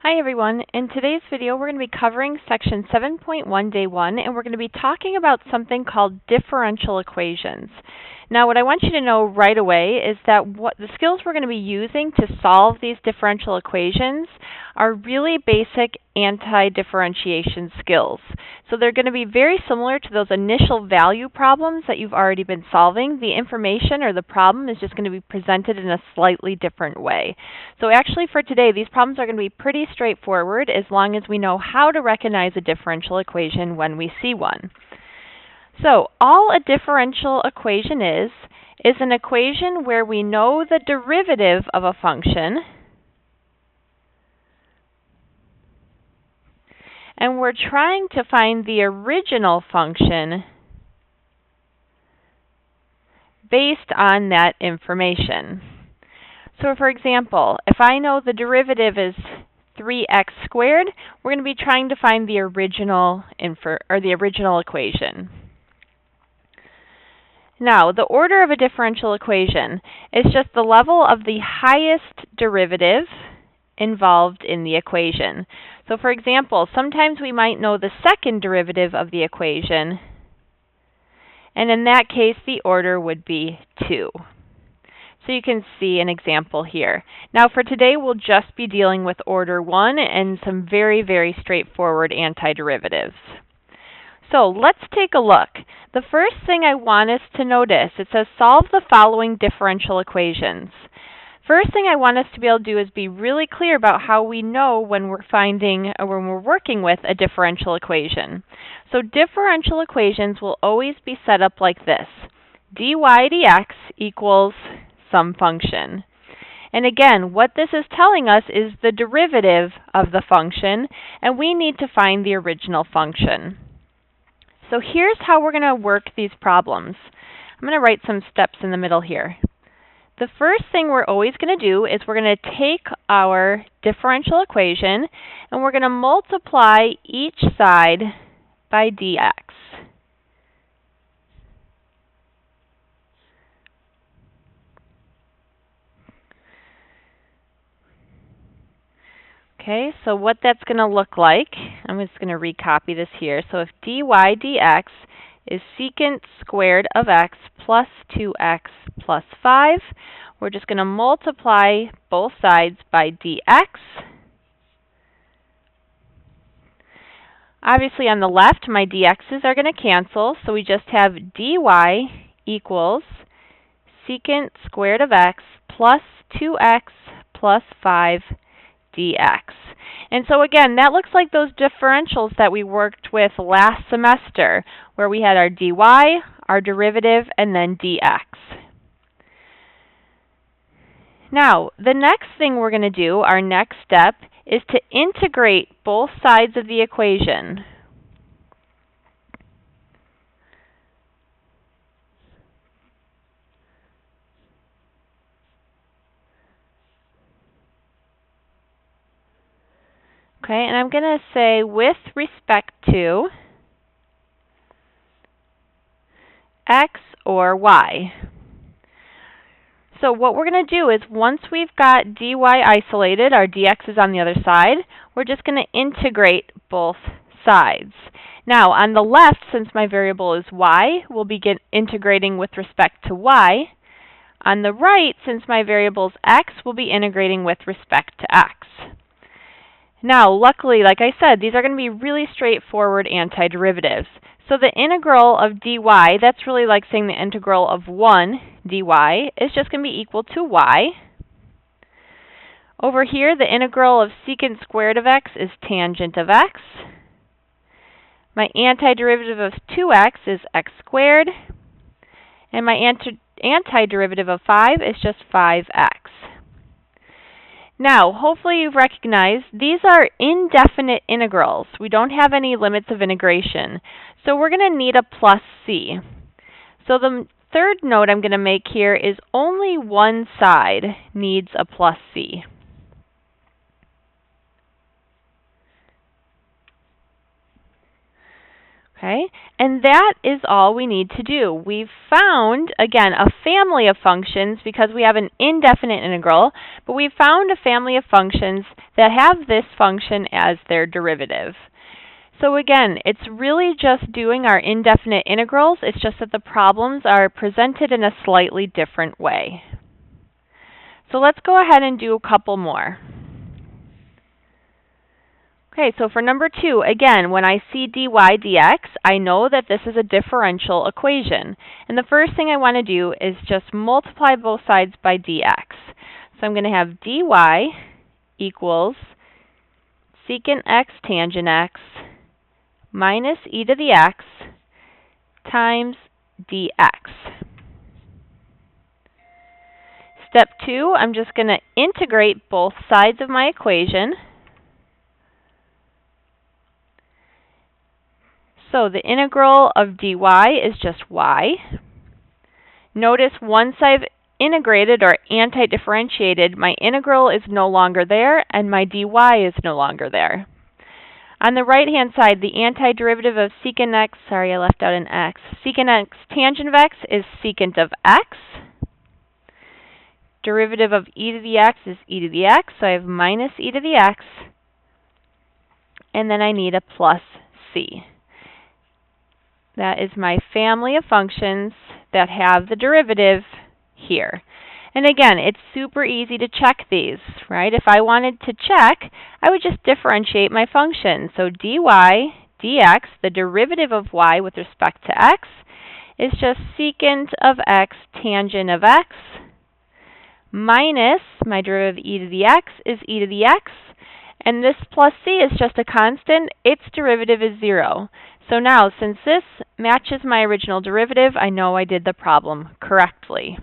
Hi everyone. In today's video we're going to be covering section 7.1 day 1 and we're going to be talking about something called differential equations. Now what I want you to know right away is that the skills we're going to be using to solve these differential equations are really basic anti-differentiation skills. So they're going to be very similar to those initial value problems that you've already been solving. The information or the problem is just going to be presented in a slightly different way. So actually for today these problems are going to be pretty straightforward as long as we know how to recognize a differential equation when we see one. So all a differential equation is an equation where we know the derivative of a function and we're trying to find the original function based on that information. So for example, if I know the derivative is 3x squared, we're going to be trying to find the original equation. Now, the order of a differential equation is just the level of the highest derivative involved in the equation. So for example, sometimes we might know the second derivative of the equation, and in that case the order would be 2. So you can see an example here. Now for today we'll just be dealing with order 1 and some very, very straightforward antiderivatives. So let's take a look. The first thing I want us to notice, it says solve the following differential equations. First thing I want us to be able to do is be really clear about how we know when we're working with a differential equation. So differential equations will always be set up like this. dy dx equals some function. And again, what this is telling us is the derivative of the function, and we need to find the original function. So here's how we're going to work these problems. I'm going to write some steps in the middle here. The first thing we're always going to do is we're going to take our differential equation and we're going to multiply each side by dx. Okay, so what that's going to look like, I'm just going to recopy this here. So if dy dx is secant squared of x plus 2x plus 5, we're just going to multiply both sides by dx. Obviously on the left, my dx's are going to cancel, so we just have dy equals secant squared of x plus 2x plus 5 dx. And so again, that looks like those differentials that we worked with last semester, where we had our dy, our derivative, and then dx. Now, the next thing we're going to do, our next step, is to integrate both sides of the equation. Okay, and I'm going to say with respect to x or y. So what we're going to do is once we've got dy isolated, our dx is on the other side, we're just going to integrate both sides. Now on the left, since my variable is y, we'll begin integrating with respect to y. On the right, since my variable is x, we'll be integrating with respect to x. Now, luckily, like I said, these are going to be really straightforward antiderivatives. So the integral of dy, that's really like saying the integral of 1 dy, is just going to be equal to y. Over here, the integral of secant squared of x is tangent of x. My antiderivative of 2x is x squared. And my antiderivative of 5 is just 5x. Now, hopefully you've recognized these are indefinite integrals. We don't have any limits of integration. So we're going to need a plus c. So the third note I'm going to make here is only one side needs a plus c. Okay, and that is all we need to do. We've found, again, a family of functions because we have an indefinite integral, but we've found a family of functions that have this function as their derivative. So again, it's really just doing our indefinite integrals. It's just that the problems are presented in a slightly different way. So let's go ahead and do a couple more. Okay, so for number 2, again, when I see dy dx, I know that this is a differential equation. And the first thing I want to do is just multiply both sides by dx. So I'm going to have dy equals secant x tangent x minus e to the x times dx. Step 2, I'm just going to integrate both sides of my equation. So the integral of dy is just y. Notice once I've integrated or anti-differentiated, my integral is no longer there and my dy is no longer there. On the right-hand side, the antiderivative of secant x, sorry, I left out an x. Secant x tangent of x is secant of x. Derivative of e to the x is e to the x, so I have minus e to the x. And then I need a plus c. That is my family of functions that have the derivative here. And again, it's super easy to check these, right? If I wanted to check, I would just differentiate my function. So dy dx, the derivative of y with respect to x, is just secant of x tangent of x minus my derivative of e to the x is e to the x. And this plus c is just a constant. Its derivative is 0. So now, since this matches my original derivative, I know I did the problem correctly.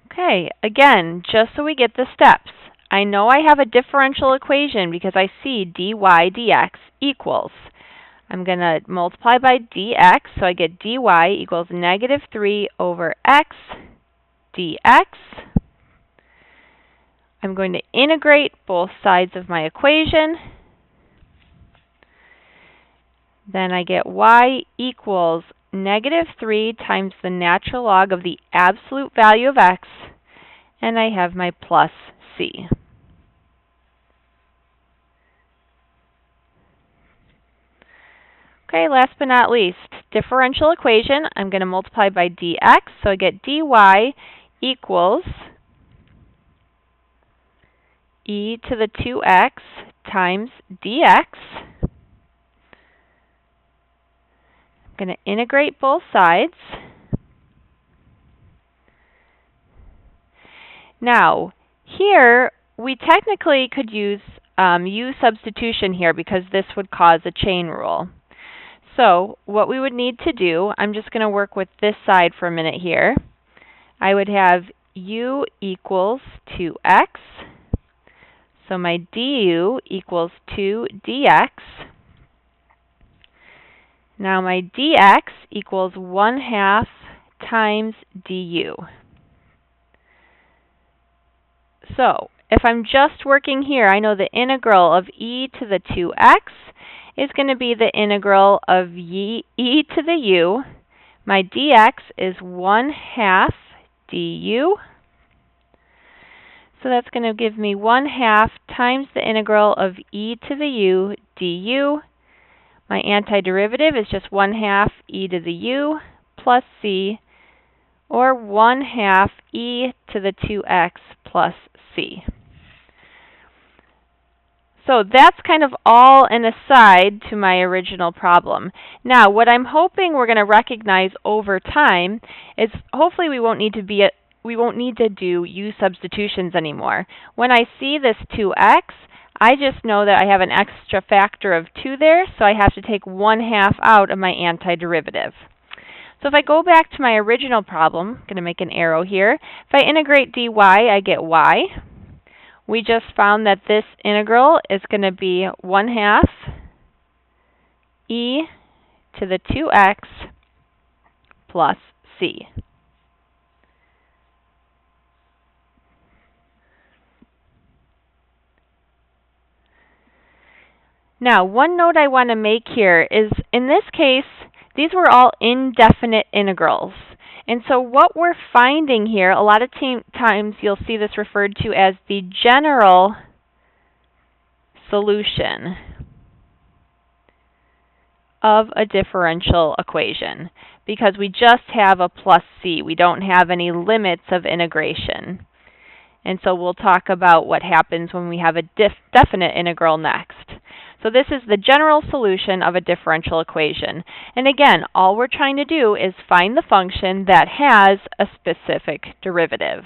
Okay, again, just so we get the steps, I know I have a differential equation because I see dy dx equals. I'm going to multiply by dx, so I get dy equals negative 3 over x dx. I'm going to integrate both sides of my equation. Then I get y equals negative 3 times the natural log of the absolute value of x, and I have my plus c. Okay, last but not least, differential equation. I'm going to multiply by dx, so I get dy equals e to the 2x times dx. I'm going to integrate both sides. Now, here, we technically could use u substitution here because this would cause a chain rule. So, what we would need to do, I'm just going to work with this side for a minute here. I would have u equals 2x. So my du equals 2 dx. Now my dx equals 1/2 times du. So if I'm just working here, I know the integral of e to the 2x is going to be the integral of e to the u. My dx is 1/2 du. So that's going to give me 1/2 times the integral of e to the u du. My antiderivative is just 1/2 e to the u plus c, or 1/2 e to the 2x plus c. So that's kind of all an aside to my original problem. Now, what I'm hoping we're going to recognize over time is hopefully we won't need to do u substitutions anymore. When I see this 2x, I just know that I have an extra factor of 2 there, so I have to take 1/2 out of my antiderivative. So if I go back to my original problem, I'm going to make an arrow here. If I integrate dy, I get y. We just found that this integral is going to be 1/2 e to the 2x plus c. Now, one note I want to make here is, in this case, these were all indefinite integrals. And so what we're finding here, a lot of times you'll see this referred to as the general solution of a differential equation, because we just have a plus c. We don't have any limits of integration. And so we'll talk about what happens when we have a definite integral next. So this is the general solution of a differential equation. And again, all we're trying to do is find the function that has a specific derivative.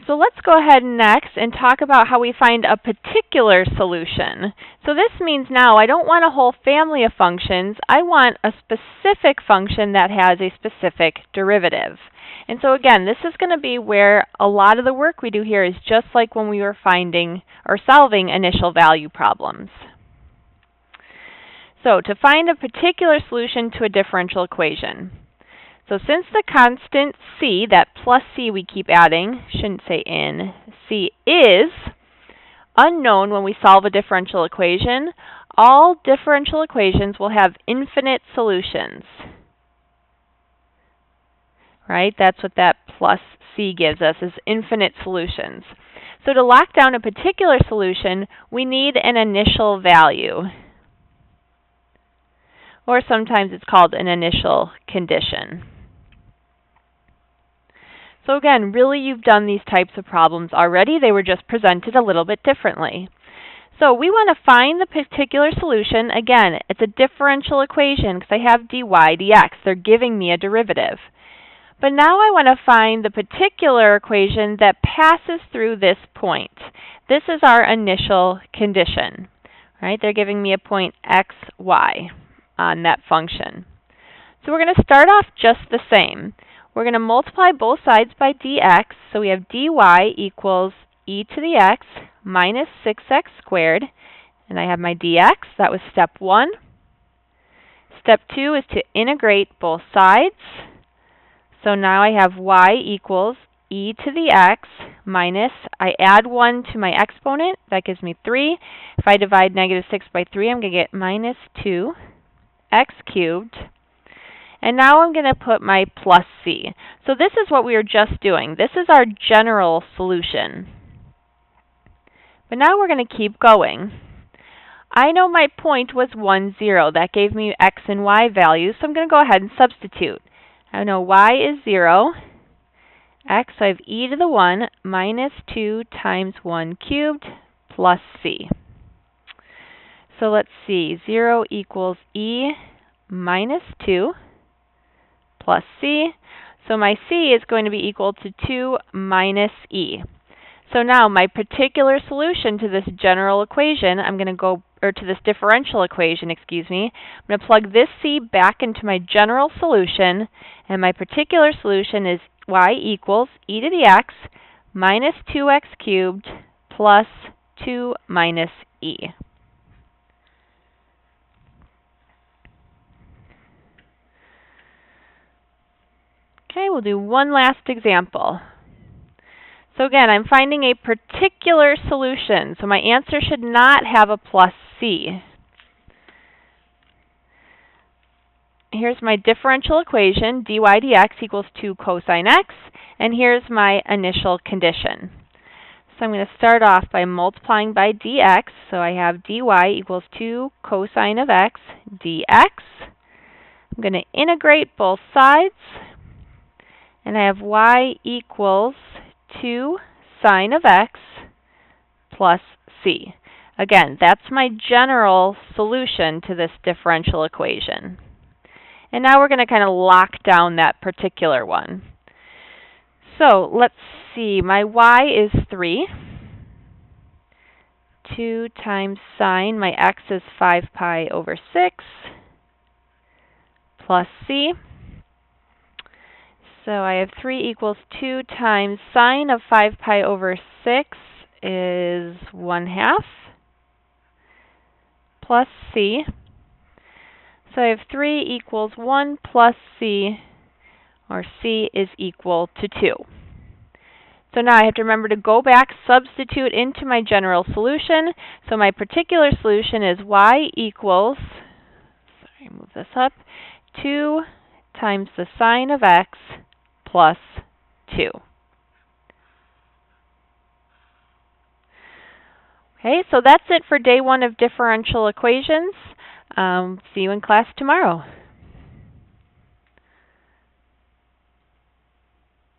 So let's go ahead next and talk about how we find a particular solution. So this means now I don't want a whole family of functions. I want a specific function that has a specific derivative. And so again, this is going to be where a lot of the work we do here is just like when we were finding or solving initial value problems. So to find a particular solution to a differential equation. So since the constant c, that plus c we keep adding, shouldn't say in, c is unknown when we solve a differential equation, all differential equations will have infinite solutions. Right? That's what that plus c gives us, is infinite solutions. So to lock down a particular solution, we need an initial value. Or sometimes it's called an initial condition. So again, really you've done these types of problems already. They were just presented a little bit differently. So we want to find the particular solution. Again, it's a differential equation because I have dy dx. They're giving me a derivative. But now I want to find the particular equation that passes through this point. This is our initial condition. Right? They're giving me a point x, y on that function. So we're going to start off just the same. We're going to multiply both sides by dx, so we have dy equals e to the x minus 6x squared, and I have my dx. That was step 1. Step 2 is to integrate both sides. So now I have y equals e to the x minus, I add 1 to my exponent, that gives me 3. If I divide negative 6 by 3, I'm going to get minus 2x cubed. And now I'm going to put my plus c. So this is what we were just doing. This is our general solution. But now we're going to keep going. I know my point was 1, 0. That gave me x and y values, so I'm going to go ahead and substitute. I know y is 0. X, I have e to the 1 minus 2 times 1 cubed plus c. So let's see. 0 equals e minus 2. Plus c. So my c is going to be equal to 2 minus e. So now my particular solution to this general equation, I'm going to go, or to this differential equation, excuse me, I'm going to plug this c back into my general solution, and my particular solution is y equals e to the x minus 2x cubed plus 2 minus e. Okay, we'll do one last example. So again, I'm finding a particular solution, so my answer should not have a plus c. Here's my differential equation, dy dx equals 2 cosine x, and here's my initial condition. So I'm going to start off by multiplying by dx, so I have dy equals 2 cosine of x dx. I'm going to integrate both sides. And I have y equals 2 sine of x plus c. Again, that's my general solution to this differential equation. And now we're going to kind of lock down that particular one. So let's see, my y is 3. 2 times sine, my x is 5 pi over 6 plus c. So I have 3 equals 2 times sine of 5 pi over 6 is 1/2 plus c. So I have 3 equals 1 plus c, or c is equal to 2. So now I have to remember to go back, substitute into my general solution. So my particular solution is y equals, move this up, 2 times the sine of x plus 2. Okay, so that's it for day 1 of differential equations. See you in class tomorrow.